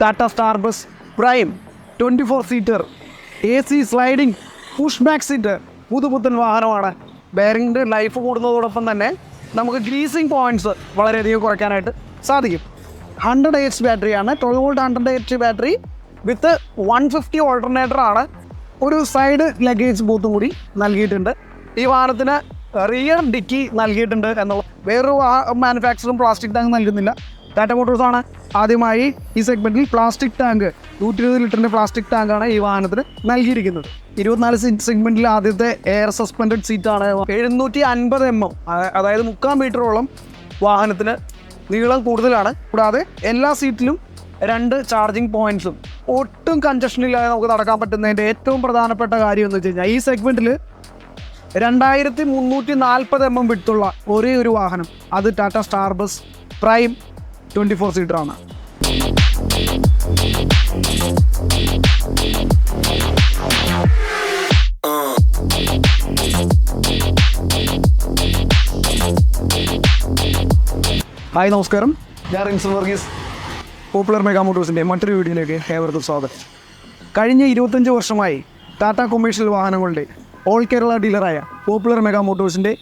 TATA Star Bus Prime 24-seater AC sliding pushback seat പുതുപുത്തൻ വാഹനമാണ്. ബെയറിംഗിൻ്റെ life കൂടുന്നതോടൊപ്പം തന്നെ നമുക്ക് ഗ്രീസിങ് പോയിൻറ്റ്സ് വളരെയധികം കുറയ്ക്കാനായിട്ട് സാധിക്കും. 100 AH ബാറ്ററിയാണ്, 12 വോൾട്ട് 100 AH ബാറ്ററി വിത്ത് 150 ഓൾട്ടർനേറ്ററാണ്. ഒരു സൈഡ് ലഗേജ് ബൂത്തും കൂടി നൽകിയിട്ടുണ്ട്. ഈ വാഹനത്തിന് റിയർ ഡിക്കി നൽകിയിട്ടുണ്ട് എന്നുള്ള വേറൊരു മാനുഫാക്ചറും പ്ലാസ്റ്റിക് ടാങ്ക് നൽകുന്നില്ല. ടാറ്റ മോട്ടോഴ്സാണ് ആദ്യമായി ഈ സെഗ്മെൻറ്റിൽ പ്ലാസ്റ്റിക് ടാങ്ക് 120 ലിറ്ററിൻ്റെ പ്ലാസ്റ്റിക് ടാങ്കാണ് ഈ വാഹനത്തിന് നൽകിയിരിക്കുന്നത്. 24 സെഗ്മെൻറ്റിൽ ആദ്യത്തെ എയർ സസ്പെൻഡഡ് സീറ്റാണ്. 750 mm, അതായത് 3/4 മീറ്ററോളം വാഹനത്തിന് നീളം കൂടുതലാണ്. കൂടാതെ എല്ലാ സീറ്റിലും 2 ചാർജിങ് പോയിൻറ്റ്സും. ഒട്ടും കൺജഷനില്ലാതെ നമുക്ക് നടക്കാൻ പറ്റുന്നതിൻ്റെ ഏറ്റവും പ്രധാനപ്പെട്ട കാര്യം എന്ന് വെച്ച് കഴിഞ്ഞാൽ ഈ സെഗ്മെൻറ്റിൽ 2340 mm വിട്ടുള്ള ഒരേ ഒരു വാഹനം അത് Tata star bus prime 24-seater ആണ്. ഹായ്, നമസ്കാരം. ഞാൻ റിൻസൽ വർഗീസ്. പോപ്പുലർ മെഗാ മോട്ടോഴ്സിൻ്റെ മറ്റൊരു വീഡിയോയിലേക്ക് ഏവർക്കും സ്വാഗതം. കഴിഞ്ഞ 25 വർഷമായി ടാറ്റ കൊമേഴ്ഷ്യൽ വാഹനങ്ങളുടെ ഓൾ കേരള ഡീലറായ പോപ്പുലർ മെഗാ മോട്ടോഴ്സിൻ്റെ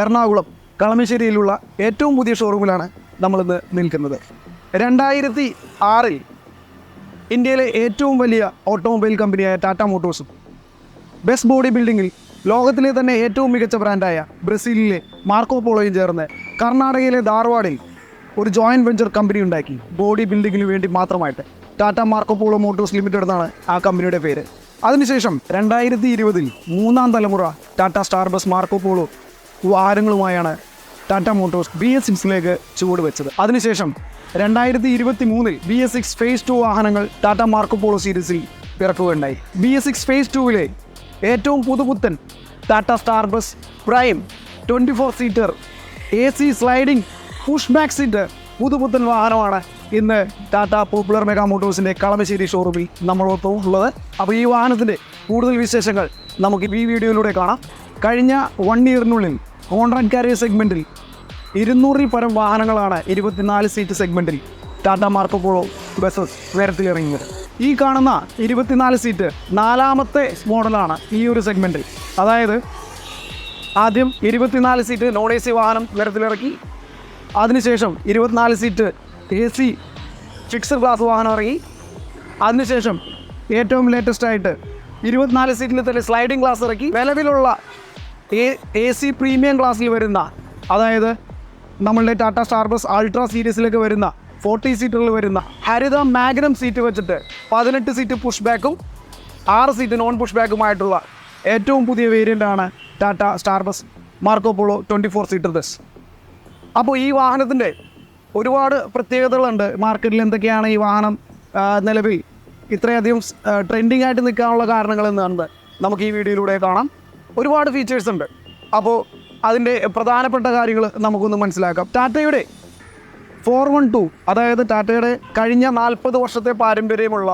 എറണാകുളം കളമശ്ശേരിയിലുള്ള ഏറ്റവും പുതിയ ഷോറൂമിലാണ് നമ്മളിന്ന് നിൽക്കുന്നത്. 2006 ഇന്ത്യയിലെ ഏറ്റവും വലിയ ഓട്ടോമൊബൈൽ കമ്പനിയായ ടാറ്റ മോട്ടോഴ്സും ബസ് ബോഡി ബിൽഡിങ്ങിൽ ലോകത്തിലെ തന്നെ ഏറ്റവും മികച്ച ബ്രാൻഡായ ബ്രസീലിലെ മാർക്കോ പോളോയും ചേർന്ന് കർണാടകയിലെ ധാർവാഡിൽ ഒരു ജോയിൻറ്റ് വെഞ്ചർ കമ്പനി ഉണ്ടാക്കി. ബോഡി ബിൽഡിങ്ങിന് വേണ്ടി മാത്രമായിട്ട് Tata Marco Polo Motors Limited എന്നാണ് ആ കമ്പനിയുടെ പേര്. അതിനുശേഷം 2020 3ാം തലമുറ Tata star bus Marco Polo വാഹനങ്ങളുമായാണ് ടാറ്റ മോട്ടോഴ്സ് BS6 ചുവട് വെച്ചത്. അതിനുശേഷം 2023 BS6 Phase 2 വാഹനങ്ങൾ ടാറ്റ മാർക്കോ പോളോ സീരീസിൽ ഇറക്കുകയുണ്ടായി. BS6 Phase 2 ഏറ്റവും പുതുപുത്തൻ Tata star bus prime 24-seater AC sliding പുഷ്ബാക്ക് seat പുതുപുത്തൻ വാഹനമാണ് ഇന്ന് ടാറ്റ പോപ്പുലർ മെഗാ മോട്ടോഴ്സിൻ്റെ കളമശ്ശേരി ഷോറൂമിൽ നമ്മളൊപ്പം ഉള്ളത്. അപ്പോൾ ഈ വാഹനത്തിൻ്റെ കൂടുതൽ വിശേഷങ്ങൾ നമുക്ക് ഈ വീഡിയോയിലൂടെ കാണാം. കഴിഞ്ഞ 1 ഇയറിനുള്ളിൽ കോൺട്രാക്ട് കാരിയർ സെഗ്മെൻറ്റിൽ 200-ൽ പരം വാഹനങ്ങളാണ് 24 സീറ്റ് സെഗ്മെൻറ്റിൽ ടാറ്റ മാർക്കോ പോളോ ബസ്സസ് നിരത്തിലിറങ്ങിയത്. ഈ കാണുന്ന 24 സീറ്റ് 4ാമത്തെ മോഡലാണ് ഈ ഒരു സെഗ്മെൻറ്റിൽ. അതായത് ആദ്യം 24 സീറ്റ് നോൺ AC വാഹനം നിരത്തിലിറക്കി. അതിനുശേഷം 24 സീറ്റ് AC ഫിക്സഡ് ക്ലാസ് വാഹനം ഇറങ്ങി. അതിനുശേഷം ഏറ്റവും ലേറ്റസ്റ്റായിട്ട് 24 സീറ്റിൽ തന്നെ സ്ലൈഡിംഗ് ക്ലാസ് ഇറക്കി. നിലവിലുള്ള AC പ്രീമിയം ക്ലാസ്സിൽ വരുന്ന, അതായത് നമ്മളുടെ ടാറ്റ സ്റ്റാർ ബസ് അൾട്രാ സീരീസിലേക്ക് വരുന്ന 40 സീറ്റുകളിൽ വരുന്ന ഹരിത മാഗ്നം സീറ്റ് വെച്ചിട്ട് 18 സീറ്റ് പുഷ് ബാക്കും 6 സീറ്റ് നോൺ പുഷ് ബാക്കുമായിട്ടുള്ള ഏറ്റവും പുതിയ വേരിയൻ്റാണ് Tata star bus Marco Polo 24-seater bus. അപ്പോൾ ഈ വാഹനത്തിൻ്റെ ഒരുപാട് പ്രത്യേകതകളുണ്ട്. മാർക്കറ്റിൽ എന്തൊക്കെയാണ് ഈ വാഹനം നിലവിൽ ഇത്രയധികം ട്രെൻഡിങ് ആയിട്ട് നിൽക്കാനുള്ള കാരണങ്ങൾ എന്താണെന്ന് നമുക്ക് ഈ വീഡിയോയിലൂടെ കാണാം. ഒരുപാട് ഫീച്ചേഴ്സ് ഉണ്ട്. അപ്പോൾ അതിൻ്റെ പ്രധാനപ്പെട്ട കാര്യങ്ങൾ നമുക്കൊന്ന് മനസ്സിലാക്കാം. ടാറ്റയുടെ 412, അതായത് ടാറ്റയുടെ കഴിഞ്ഞ 40 വർഷത്തെ പാരമ്പര്യമുള്ള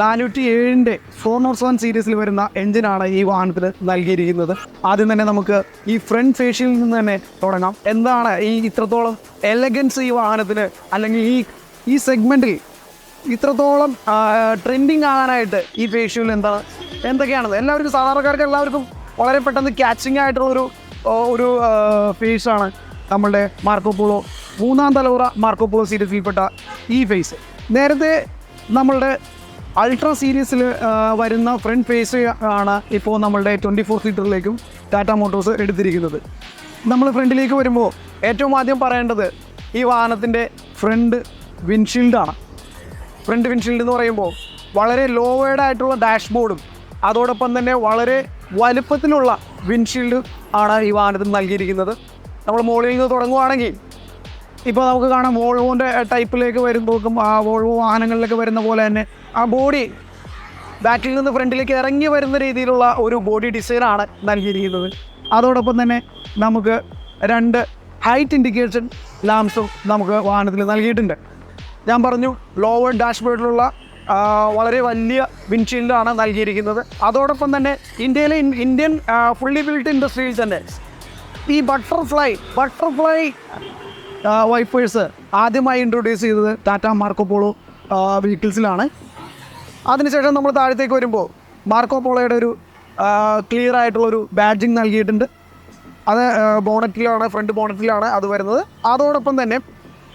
407 407 സീരീസിൽ വരുന്ന എഞ്ചിനാണ് ഈ വാഹനത്തിന് നൽകിയിരിക്കുന്നത്. ആദ്യം തന്നെ നമുക്ക് ഈ ഫ്രണ്ട് ഫേഷ്യയിൽ നിന്ന് തന്നെ തുടങ്ങാം. എന്താണ് ഈ ഇത്രത്തോളം എലഗൻസ് ഈ വാഹനത്തിന്, അല്ലെങ്കിൽ ഈ സെഗ്മെൻറ്റിൽ ഇത്രത്തോളം ട്രെൻഡിങ് ആകാനായിട്ട് ഈ ഫേഷ്യൽ എന്തൊക്കെയാണത്? എല്ലാവർക്കും, സാധാരണക്കാർക്ക് എല്ലാവർക്കും വളരെ പെട്ടെന്ന് ക്യാച്ചിങ് ആയിട്ടുള്ളൊരു ഫേസാണ് നമ്മളുടെ മാർക്കോ പോളോ 3ാം തലമുറ മാർക്കോ പോളോ സീരീസിൽപ്പെട്ട ഈ ഫേസ്. നേരത്തെ നമ്മളുടെ അൾട്രാ സീരീസിൽ വരുന്ന ഫ്രണ്ട് ഫേസ് ആണ് ഇപ്പോൾ നമ്മളുടെ 24-seaterലേക്കും ടാറ്റ മോട്ടോഴ്സ് എടുത്തിരിക്കുന്നത്. നമ്മൾ ഫ്രണ്ടിലേക്ക് വരുമ്പോൾ ഏറ്റവും ആദ്യം പറയേണ്ടത് ഈ വാഹനത്തിൻ്റെ ഫ്രണ്ട് വിൻഷീൽഡാണ്. ഫ്രണ്ട് വിൻഷീൽഡ് എന്ന് പറയുമ്പോൾ വളരെ ലോവേഡായിട്ടുള്ള ഡാഷ്ബോർഡും അതോടൊപ്പം തന്നെ വളരെ വലുപ്പത്തിലുള്ള വിൻഷീൽഡ് ആണ് ഈ വാഹനത്തിന് നൽകിയിരിക്കുന്നത്. നമ്മൾ മുകളിൽ നിന്ന് തുടങ്ങുകയാണെങ്കിൽ ഇപ്പോൾ നമുക്ക് കാണാം വോൾവോൻ്റെ ടൈപ്പിലേക്ക് വരുമ്പോഴേക്കും ആ വോൾവോ വാഹനങ്ങളിലൊക്കെ വരുന്ന പോലെ തന്നെ ആ ബോഡി ബാക്കിൽ നിന്ന് ഫ്രണ്ടിലേക്ക് ഇറങ്ങി വരുന്ന രീതിയിലുള്ള ഒരു ബോഡി ഡിസൈനാണ് നൽകിയിരിക്കുന്നത്. അതോടൊപ്പം തന്നെ നമുക്ക് 2 ഹൈറ്റ് ഇൻഡിക്കേഷൻ ലാംപ്സും നമുക്ക് വാഹനത്തിൽ നൽകിയിട്ടുണ്ട്. ഞാൻ പറഞ്ഞു ലോവർ ഡാഷ്ബോർഡിലുള്ള വളരെ വലിയ വിൻഷീൽഡാണ് നൽകിയിരിക്കുന്നത്. അതോടൊപ്പം തന്നെ ഇന്ത്യൻ ഫുള്ളി ബിൽറ്റ് ഇൻഡസ്ട്രിയിൽ തന്നെ ഈ ബട്ടർഫ്ലൈ വൈപ്പേഴ്സ് ആദ്യമായി ഇൻട്രൊഡ്യൂസ് ചെയ്തത് ടാറ്റ മാർക്കോ പോളോ വെഹിക്കിൾസിലാണ്. അതിനുശേഷം നമ്മൾ താഴത്തേക്ക് വരുമ്പോൾ മാർക്കോ പോളോയുടെ ഒരു ക്ലിയർ ആയിട്ടുള്ളൊരു ബാഡ്ജിങ് നൽകിയിട്ടുണ്ട്. അത് ബോണറ്റിലാണ്, ഫ്രണ്ട് ബോണറ്റിലാണ് അത് വരുന്നത്. അതോടൊപ്പം തന്നെ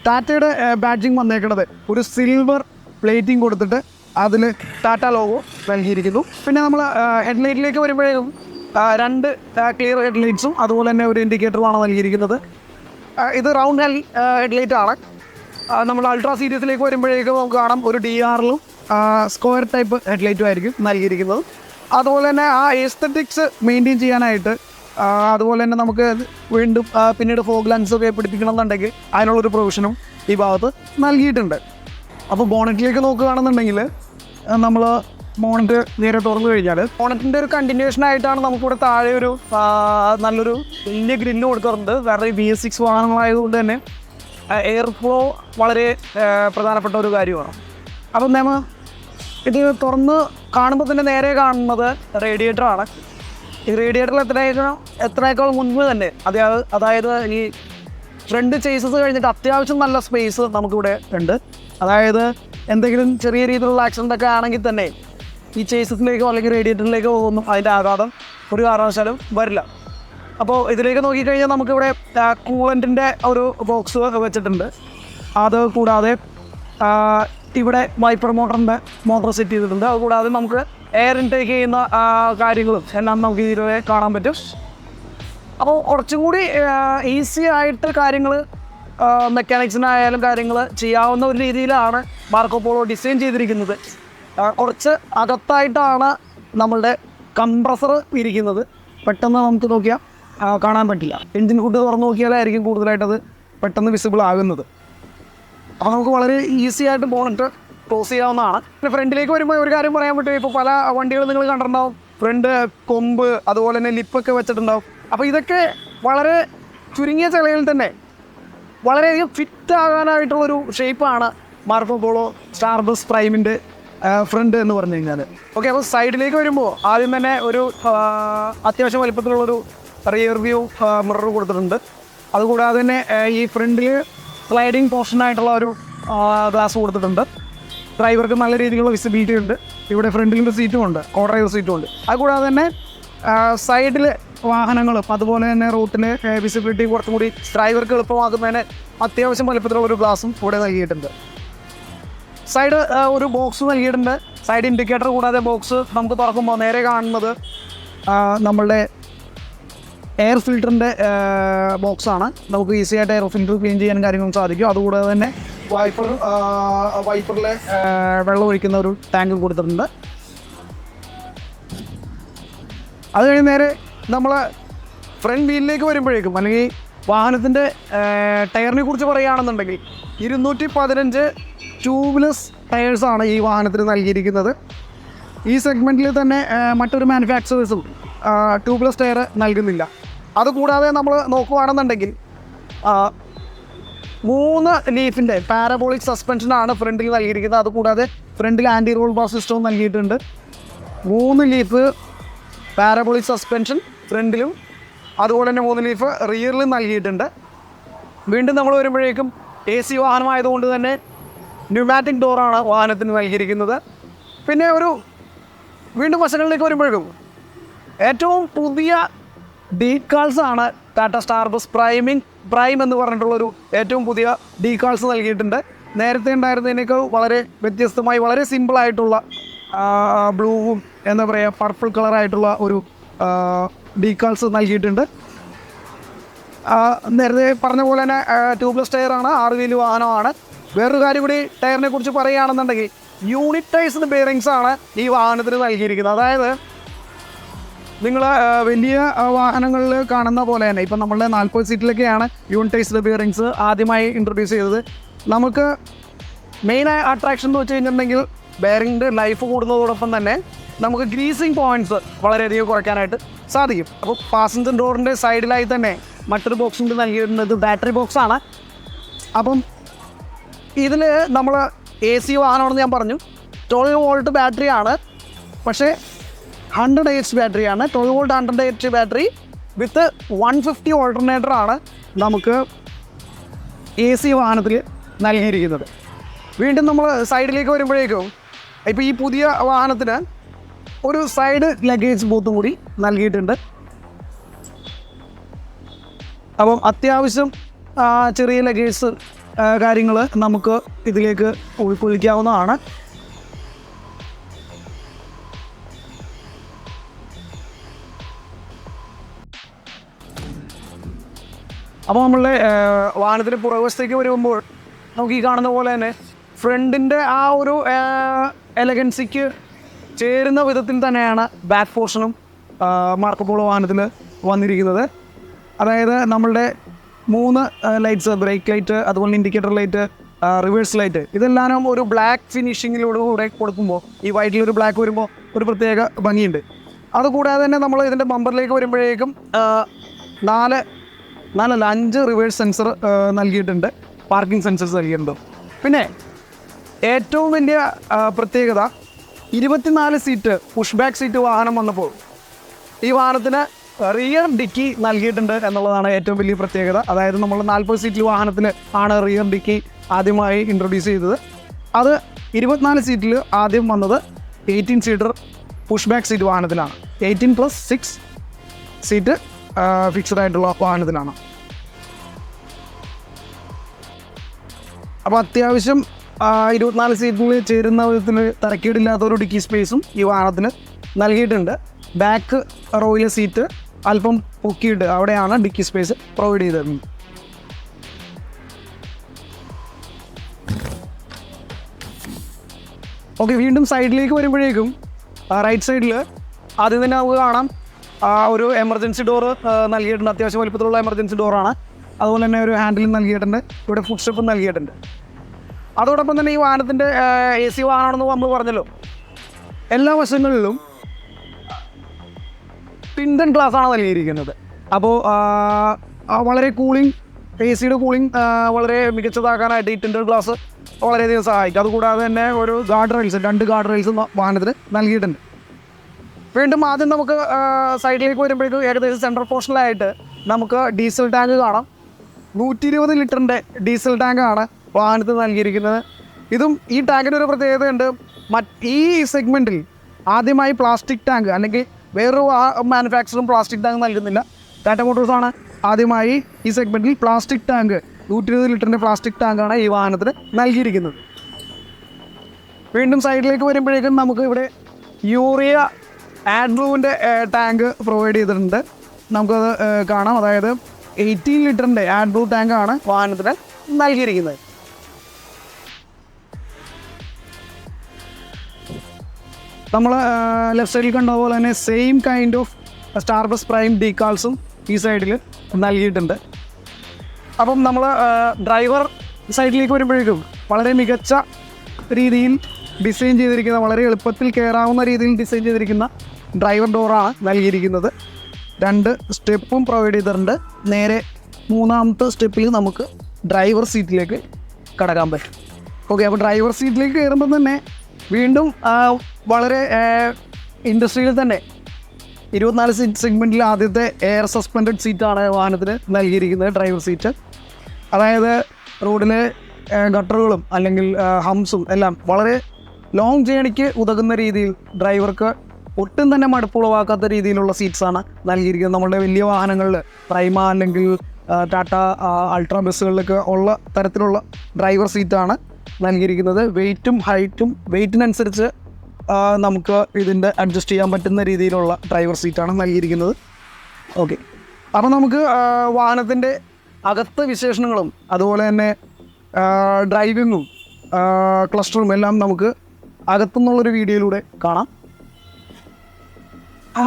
ടാറ്റയുടെ ബാഡ്ജിങ് വന്നേക്കുന്നത് ഒരു സിൽവർ പ്ലേറ്റിംഗ് കൊടുത്തിട്ട് അതിൽ ടാറ്റ ലോഗോ നൽകിയിരിക്കുന്നു. പിന്നെ നമ്മൾ ഹെഡ്ലൈറ്റിലേക്ക് വരുമ്പോഴേക്കും 2 ക്ലിയർ ഹെഡ്ലൈറ്റ്സും അതുപോലെ തന്നെ ഒരു ഇൻഡിക്കേറ്ററുമാണ് നൽകിയിരിക്കുന്നത്. ഇത് റൗണ്ട് ഹെഡ്ലൈറ്റ് ആണ്. നമ്മൾ അൾട്രാ സീരീസിലേക്ക് വരുമ്പോഴേക്കും നമുക്ക് കാണാം ഒരു DRലും സ്ക്വയർ ടൈപ്പ് ഹെഡ്ലൈറ്റും ആയിരിക്കും നൽകിയിരിക്കുന്നത്. അതുപോലെ തന്നെ ആ എസ്തറ്റിക്സ് മെയിൻറ്റെയിൻ ചെയ്യാനായിട്ട് അതുപോലെ തന്നെ നമുക്ക് വീണ്ടും പിന്നീട് ഫോഗ് ലെൻസൊക്കെ പിടിപ്പിക്കണം എന്നുണ്ടെങ്കിൽ അതിനുള്ളൊരു പ്രൊവിഷനും ഈ ഭാഗത്ത് നൽകിയിട്ടുണ്ട്. അപ്പോൾ ബോണറ്റിലേക്ക് നോക്കുകയാണെന്നുണ്ടെങ്കിൽ നമ്മൾ ബോണറ്റ് നേരെ തുറന്നു കഴിഞ്ഞാൽ ബോണറ്റിൻ്റെ ഒരു കണ്ടിന്യൂഷൻ ആയിട്ടാണ് നമുക്കിവിടെ താഴെ ഒരു നല്ലൊരു വലിയ ഗ്രില്ല് കൊടുക്കാറുണ്ട്. വേറെ BS6 വാഹനങ്ങളായതുകൊണ്ട് തന്നെ എയർ ഫ്ലോ വളരെ പ്രധാനപ്പെട്ട ഒരു കാര്യമാണ്. അപ്പം നമ്മൾ ഇത് തുറന്ന് കാണുമ്പോൾ തന്നെ നേരെ കാണുന്നത് റേഡിയേറ്ററാണ്. ഈ റേഡിയേറ്ററിൽ എത്രയേക്കാൾ മുൻപ് തന്നെ അതായത് ഈ ഫ്രണ്ട് ചേസസ് കഴിഞ്ഞിട്ട് അത്യാവശ്യം നല്ല സ്പേസ് നമുക്കിവിടെ ഉണ്ട്. അതായത് എന്തെങ്കിലും ചെറിയ രീതിയിലുള്ള ആക്സിഡൻ്റ് ഒക്കെ ആണെങ്കിൽ തന്നെ ഈ ചേസസിലേക്കോ അല്ലെങ്കിൽ റേഡിയേറ്ററിലേക്കോ പോകുന്നു അതിൻ്റെ ആഘാതം ഒരു കാരണവശാലും വരില്ല. അപ്പോൾ ഇതിലേക്ക് നോക്കിക്കഴിഞ്ഞാൽ നമുക്കിവിടെ കൂളൻറ്റിൻ്റെ ഒരു ബോക്സ് വെച്ചിട്ടുണ്ട്. അത് കൂടാതെ ഇവിടെ വൈപ്പർ മോട്ടർ സെറ്റ് ചെയ്തിട്ടുണ്ട്. അതുകൂടാതെ നമുക്ക് എയർ ഇൻടേക്ക് ചെയ്യുന്ന കാര്യങ്ങളും എല്ലാം നമുക്ക് ഇതിലൂടെ കാണാൻ പറ്റും. അപ്പോൾ കുറച്ചും കൂടി ഈസി ആയിട്ട് കാര്യങ്ങൾ മെക്കാനിക്സിനായാലും കാര്യങ്ങൾ ചെയ്യാവുന്ന ഒരു രീതിയിലാണ് മാർക്കോ പോളോ ഡിസൈൻ ചെയ്തിരിക്കുന്നത്. കുറച്ച് അകത്തായിട്ടാണ് നമ്മളുടെ കംപ്രസർ ഇരിക്കുന്നത്. പെട്ടെന്ന് നമുക്ക് നോക്കിയാൽ കാണാൻ പറ്റില്ല. എൻജിൻ ഹുഡ് തുറന്ന് നോക്കിയാലായിരിക്കും കൂടുതലായിട്ടത് പെട്ടെന്ന് വിസിബിൾ ആകുന്നത്. അപ്പോൾ നമുക്ക് വളരെ ഈസി ആയിട്ട് ബോണറ്റ് ക്ലോസ് ചെയ്യാവുന്നതാണ്. പിന്നെ ഫ്രണ്ടിലേക്ക് വരുമ്പോൾ ഒരു കാര്യം പറയാൻ പറ്റും. ഇപ്പോൾ പല വണ്ടികളും നിങ്ങൾ കണ്ടിട്ടുണ്ടാവും, ഫ്രണ്ട് കൊമ്പ് അതുപോലെ തന്നെ ലിപ്പൊക്കെ വെച്ചിട്ടുണ്ടാവും. അപ്പോൾ ഇതൊക്കെ വളരെ ചുരുങ്ങിയ ചിലയിൽ തന്നെ വളരെയധികം ഫിറ്റ് ആകാനായിട്ടുള്ളൊരു ഷേപ്പാണ് മാർക്കോ പോളോ സ്റ്റാർ ബസ് പ്രൈമിൻ്റെ ഫ്രണ്ട് എന്ന് പറഞ്ഞു കഴിഞ്ഞാൽ. ഓക്കെ, അപ്പോൾ സൈഡിലേക്ക് വരുമ്പോൾ ആദ്യം തന്നെ ഒരു അത്യാവശ്യം വലിപ്പത്തിലുള്ളൊരു റിയർ വ്യൂ മിറർ കൊടുത്തിട്ടുണ്ട്. അതുകൂടാതെ തന്നെ ഈ ഫ്രണ്ടിൽ സ്ലൈഡിങ് പോർഷനായിട്ടുള്ള ഒരു ഗ്ലാസ് കൊടുത്തിട്ടുണ്ട്. ഡ്രൈവർക്ക് നല്ല രീതിയിലുള്ള വിസിബിലിറ്റി ഉണ്ട്. ഇവിടെ ഫ്രണ്ടിലിൻ്റെ സീറ്റും ഉണ്ട്, കോ ഡ്രൈവർ സീറ്റും ഉണ്ട്. അതുകൂടാതെ തന്നെ സൈഡിൽ വാഹനങ്ങളും അതുപോലെ തന്നെ റൂട്ടിന് വിസിബിലിറ്റി കുറച്ചും കൂടി ഡ്രൈവർക്ക് എളുപ്പമാക്കുന്നതിന് അത്യാവശ്യം വലിപ്പത്തിലുള്ളൊരു ഗ്ലാസും ഇവിടെ നൽകിയിട്ടുണ്ട്. സൈഡ് ഒരു ബോക്സ് നൽകിയിട്ടുണ്ട്. സൈഡ് ഇൻഡിക്കേറ്റർ കൂടാതെ ബോക്സ് നമുക്ക് തുറക്കുമ്പോൾ നേരെ കാണുന്നത് നമ്മളുടെ എയർ ഫിൽറ്ററിൻ്റെ ബോക്സാണ്. നമുക്ക് ഈസി ആയിട്ട് എയർ ഫിൽറ്റർ ക്ലീൻ ചെയ്യാൻ കാര്യങ്ങളും സാധിക്കും. അതുകൂടാതെ തന്നെ വൈപ്പറിലെ വെള്ളം ഒഴിക്കുന്ന ഒരു ടാങ്ക് കൊടുത്തിട്ടുണ്ട്. അത് കഴിഞ്ഞ് നേരെ നമ്മൾ ഫ്രണ്ട് വീലിലേക്ക് വരുമ്പോഴേക്കും അല്ലെങ്കിൽ വാഹനത്തിൻ്റെ ടയറിനെ കുറിച്ച് പറയുകയാണെന്നുണ്ടെങ്കിൽ 215 ട്യൂബ്ലെസ് ടയേഴ്സാണ് ഈ വാഹനത്തിന് നൽകിയിരിക്കുന്നത്. ഈ സെഗ്മെൻറ്റിൽ തന്നെ മറ്റൊരു മാനുഫാക്ചറേഴ്സും ട്യൂബ്ലെസ് ടയർ നൽകുന്നില്ല. അതുകൂടാതെ നമ്മൾ നോക്കുകയാണെന്നുണ്ടെങ്കിൽ 3 ലീഫിൻ്റെ പാരബോളിക് സസ്പെൻഷനാണ് ഫ്രണ്ടിൽ നൽകിയിരിക്കുന്നത്. അതുകൂടാതെ ഫ്രണ്ടിൽ ആൻറ്റി റോൾ ബാർ സിസ്റ്റവും നൽകിയിട്ടുണ്ട്. 3 ലീഫ് പാരബോളിക് സസ്പെൻഷൻ ഫ്രണ്ടിലും അതുപോലെ തന്നെ 3 ലീഫ് റിയറിലും നൽകിയിട്ടുണ്ട്. വീണ്ടും നമ്മൾ വരുമ്പോഴേക്കും AC വാഹനമായതുകൊണ്ട് തന്നെ ന്യൂമാറ്റിക് ഡോറാണ് വാഹനത്തിന് നൽകിയിരിക്കുന്നത്. പിന്നെ വീണ്ടും വശങ്ങളിലേക്ക് വരുമ്പോഴേക്കും ഏറ്റവും പുതിയ ഡീകാൾസാണ് ടാറ്റ സ്റ്റാർ ബസ് പ്രൈം എന്ന് പറഞ്ഞിട്ടുള്ളൊരു ഏറ്റവും പുതിയ ഡീകാൾസ് നൽകിയിട്ടുണ്ട്. നേരത്തെ ഉണ്ടായിരുന്നതിനേക്കാൾ വളരെ വ്യത്യസ്തമായി വളരെ സിമ്പിളായിട്ടുള്ള ബ്ലൂവും എന്താ പറയുക പർപ്പിൾ കളറായിട്ടുള്ള ഒരു ഡീകാൾസ് നൽകിയിട്ടുണ്ട്. നേരത്തെ പറഞ്ഞ പോലെ തന്നെ ട്യൂബ്ലെസ് ടയറാണ്, 6 വീല് വാഹനമാണ്. വേറൊരു കാര്യം കൂടി ടയറിനെ കുറിച്ച് പറയുകയാണെന്നുണ്ടെങ്കിൽ യൂണിറ്റൈസ്ഡ് ബെയറിങ്സ് ആണ് ഈ വാഹനത്തിന് നൽകിയിരിക്കുന്നത്. അതായത് നിങ്ങൾ വലിയ വാഹനങ്ങളിൽ കാണുന്ന പോലെ തന്നെ ഇപ്പം നമ്മളുടെ 40 സീറ്റിലൊക്കെയാണ് യൂണിറ്റൈസ്ഡ് ബെയറിങ്സ് ആദ്യമായി ഇൻട്രൊഡ്യൂസ് ചെയ്തത്. നമുക്ക് മെയിൻ അട്രാക്ഷൻ എന്ന് വെച്ച് കഴിഞ്ഞിട്ടുണ്ടെങ്കിൽ ബെയറിങ്ങിൻ്റെ ലൈഫ് കൂടുന്നതോടൊപ്പം തന്നെ നമുക്ക് ഗ്രീസിങ് പോയിൻറ്റ്സ് വളരെയധികം കുറയ്ക്കാനായിട്ട് സാധിക്കും. അപ്പോൾ പാസഞ്ചർ ഡോറിൻ്റെ സൈഡിലായി തന്നെ മറ്റൊരു ബോക്സ് കൊണ്ട് നൽകിയിരുന്നത് ബാറ്ററി ബോക്സാണ്. അപ്പം ഇതിൽ നമ്മൾ AC വാഹനമാണെന്ന് ഞാൻ പറഞ്ഞു. 12 വോൾട്ട് ബാറ്ററിയാണ്, പക്ഷേ 100 AH ബാറ്ററിയാണ്. 12 വോൾട്ട് 100 AH ബാറ്ററി വിത്ത് 150 ഓൾട്ടർനേറ്ററാണ് നമുക്ക് AC വാഹനത്തിൽ നൽകിയിരിക്കുന്നത്. വീണ്ടും നമ്മൾ സൈഡിലേക്ക് വരുമ്പോഴേക്കും ഇപ്പോൾ ഈ പുതിയ വാഹനത്തിന് ഒരു സൈഡ് ലഗേജ് ബൂത്തും കൂടി നൽകിയിട്ടുണ്ട്. അപ്പം അത്യാവശ്യം ചെറിയ ലഗേജ് കാര്യങ്ങൾ നമുക്ക് ഇതിലേക്ക് ഉൾക്കൊള്ളിക്കാവുന്നതാണ്. അപ്പോൾ നമ്മളുടെ വാഹനത്തിൻ്റെ പുറകുവശത്തേക്ക് വരുമ്പോൾ നമുക്ക് ഈ കാണുന്ന പോലെ തന്നെ ഫ്രണ്ടിൻ്റെ ആ ഒരു എലഗൻസിക്ക് ചേരുന്ന വിധത്തിൽ തന്നെയാണ് ബാക്ക് പോർഷനും മാർക്കോപോളോ വാഹനത്തിൽ വന്നിരിക്കുന്നത്. അതായത് നമ്മളുടെ 3 ലൈറ്റ്സ്, ബ്രേക്ക് ലൈറ്റ്, അതുപോലെ ഇൻഡിക്കേറ്റർ ലൈറ്റ്, റിവേഴ്സ് ലൈറ്റ്, ഇതെല്ലാം ഒരു ബ്ലാക്ക് ഫിനിഷിങ്ങിലൂടെ കൊടുക്കുമ്പോൾ ഈ വൈറ്റിലൊരു ബ്ലാക്ക് വരുമ്പോൾ ഒരു പ്രത്യേക ഭംഗിയുണ്ട്. അതുകൂടാതെ തന്നെ നമ്മൾ ഇതിൻ്റെ ബമ്പറിലേക്ക് വരുമ്പോഴേക്കും 5 റിവേഴ്സ് സെൻസർ നൽകിയിട്ടുണ്ട്, പാർക്കിംഗ് സെൻസേഴ്സ് നൽകിയിട്ടുണ്ട്. പിന്നെ ഏറ്റവും വലിയ പ്രത്യേകത 24 സീറ്റ് പുഷ് ബാക്ക് സീറ്റ് വാഹനം വന്നപ്പോൾ ഈ വാഹനത്തിന് റിയർ ഡിക്കി നൽകിയിട്ടുണ്ട് എന്നുള്ളതാണ് ഏറ്റവും വലിയ പ്രത്യേകത. അതായത് നമ്മൾ 40 സീറ്റിൽ വാഹനത്തിൽ ആണ് റിയർ ഡിക്കി ആദ്യമായി ഇൻട്രൊഡ്യൂസ് ചെയ്തത്. അത് 24 സീറ്റിൽ ആദ്യം വന്നത് 18 സീറ്റർ പുഷ് ബാക്ക് സീറ്റ് വാഹനത്തിലാണ്. 18+6 സീറ്റ് ഫിക്സഡ് ആയിട്ടുള്ള വാഹനത്തിലാണ്. അപ്പോൾ അത്യാവശ്യം 24 സീറ്റിൽ ചേരുന്ന വിധത്തിൽ തരക്കേടില്ലാത്തൊരു ഡിക്കി സ്പേസും ഈ വാഹനത്തിന് നൽകിയിട്ടുണ്ട്. ബാക്ക് റോയിലെ സീറ്റ് അല്പം പൊക്കിയിട്ട് അവിടെയാണ് ഡിക്കി സ്പേസ് പ്രൊവൈഡ് ചെയ്തിരുന്നത്. ഓക്കെ, വീണ്ടും സൈഡിലേക്ക് വരുമ്പോഴേക്കും റൈറ്റ് സൈഡിൽ ആദ്യം തന്നെ നമുക്ക് കാണാം ഒരു എമർജൻസി ഡോറ് നൽകിയിട്ടുണ്ട്. അത്യാവശ്യം വലുപ്പത്തിലുള്ള എമർജൻസി ഡോറാണ്. അതുപോലെ തന്നെ ഒരു ഹാൻഡിലും നൽകിയിട്ടുണ്ട്. ഇവിടെ ഫുഡ് സ്റ്റെപ്പും നൽകിയിട്ടുണ്ട്. അതോടൊപ്പം തന്നെ ഈ വാഹനത്തിൻ്റെ AC വാഹനമാണെന്ന് നമ്മൾ പറഞ്ഞല്ലോ. എല്ലാ വശങ്ങളിലും ടിൻഡൻ ഗ്ലാസ്സാണ് നൽകിയിരിക്കുന്നത്. അപ്പോൾ വളരെ കൂളിംഗ്, AC-യുടെ കൂളിംഗ് വളരെ മികച്ചതാക്കാനായിട്ട് ഈ ടിൻഡൻ ഗ്ലാസ് വളരെയധികം സഹായിക്കും. അതുകൂടാതെ തന്നെ ഒരു ഗാർഡ് റെയിൽസ്, 2 ഗാർഡ് റെയിൽസ് വാഹനത്തിന് നൽകിയിട്ടുണ്ട്. വീണ്ടും ആദ്യം നമുക്ക് സൈഡിലേക്ക് വരുമ്പോഴേക്കും ഏകദേശം സെൻട്രൽ പോർഷനിലായിട്ട് നമുക്ക് ഡീസൽ ടാങ്ക് കാണാം. 120 ലിറ്ററിൻ്റെ ഡീസൽ ടാങ്കാണ് വാഹനത്തിൽ നൽകിയിരിക്കുന്നത്. ഇതും ഈ ടാങ്കിൻ്റെ ഒരു പ്രത്യേകതയുണ്ട്. ഈ സെഗ്മെൻറ്റിൽ ആദ്യമായി പ്ലാസ്റ്റിക് ടാങ്ക് അല്ലെങ്കിൽ വേറൊരു മാനുഫാക്ചറും പ്ലാസ്റ്റിക് ടാങ്ക് നൽകുന്നില്ല. ടാറ്റ മോട്ടോഴ്സാണ് ആദ്യമായി ഈ സെഗ്മെൻറ്റിൽ പ്ലാസ്റ്റിക് ടാങ്ക് 120 ലിറ്ററിൻ്റെ പ്ലാസ്റ്റിക് ടാങ്കാണ് ഈ വാഹനത്തിന് നൽകിയിരിക്കുന്നത്. വീണ്ടും സൈഡിലേക്ക് വരുമ്പോഴേക്കും നമുക്ക് ഇവിടെ യൂറിയ ആഡ്ബ്ലൂവിൻ്റെ ടാങ്ക് പ്രൊവൈഡ് ചെയ്തിട്ടുണ്ട്. നമുക്കത് കാണാം. അതായത് 18 ലിറ്ററിൻ്റെ ആഡ്ബ്ലൂ ടാങ്കാണ് വാഹനത്തിന് നൽകിയിരിക്കുന്നത്. നമ്മൾ ലെഫ്റ്റ് സൈഡിൽ കണ്ട പോലെ തന്നെ same kind of star bus prime ഡീകാൾസും ഈ സൈഡിൽ നൽകിയിട്ടുണ്ട്. അപ്പം നമ്മൾ ഡ്രൈവർ സൈഡിലേക്ക് വരുമ്പോഴേക്കും വളരെ മികച്ച രീതിയിൽ ഡിസൈൻ ചെയ്തിരിക്കുന്ന, വളരെ എളുപ്പത്തിൽ കയറാവുന്ന രീതിയിൽ ഡിസൈൻ ചെയ്തിരിക്കുന്ന ഡ്രൈവർ ഡോറാണ് നൽകിയിരിക്കുന്നത്. 2 സ്റ്റെപ്പും പ്രൊവൈഡ് ചെയ്തിട്ടുണ്ട്. നേരെ 3ാമത്തെ സ്റ്റെപ്പിൽ നമുക്ക് ഡ്രൈവർ സീറ്റിലേക്ക് കടക്കാൻ പറ്റും. ഓക്കെ, അപ്പോൾ ഡ്രൈവർ സീറ്റിലേക്ക് കയറുമ്പോൾ തന്നെ വീണ്ടും വളരെ ഇൻഡസ്ട്രിയിൽ തന്നെ 24 സീറ്റ് സെഗ്മെൻറ്റിൽ ആദ്യത്തെ എയർ സസ്പെൻഡഡ് സീറ്റാണ് വാഹനത്തിന് നൽകിയിരിക്കുന്നത്, ഡ്രൈവർ സീറ്റ്. അതായത് റോഡിലെ ഗട്ടറുകളും അല്ലെങ്കിൽ ഹംസും എല്ലാം വളരെ ലോങ് ജേണിക്ക് ഉതകുന്ന രീതിയിൽ ഡ്രൈവർക്ക് ഒട്ടും തന്നെ മടുപ്പുളവാക്കാത്ത രീതിയിലുള്ള സീറ്റ്സാണ് നൽകിയിരിക്കുന്നത്. നമ്മളുടെ വലിയ വാഹനങ്ങളിൽ പ്രൈമ അല്ലെങ്കിൽ ടാറ്റ അൾട്രാ ബസ്സുകളിലൊക്കെ ഉള്ള തരത്തിലുള്ള ഡ്രൈവർ സീറ്റാണ് നൽകിയിരിക്കുന്നത്. വെയ്റ്റും ഹൈറ്റും വെയ്റ്റിനനുസരിച്ച് നമുക്ക് ഇതിൻ്റെ അഡ്ജസ്റ്റ് ചെയ്യാൻ പറ്റുന്ന രീതിയിലുള്ള ഡ്രൈവർ സീറ്റാണ് നൽകിയിരിക്കുന്നത്. ഓക്കെ, അപ്പോൾ നമുക്ക് വാഹനത്തിൻ്റെ അകത്തെ വിശേഷണങ്ങളും അതുപോലെ തന്നെ ഡ്രൈവിങ്ങും ക്ലസ്റ്ററും എല്ലാം നമുക്ക് അകത്തുനിന്നുള്ളൊരു വീഡിയോയിലൂടെ കാണാം.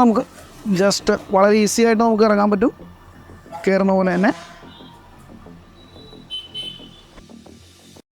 നമുക്ക് ജസ്റ്റ് വളരെ ഈസി ആയിട്ട് നമുക്ക് ഇറങ്ങാൻ പറ്റും, കയറുന്ന പോലെ തന്നെ.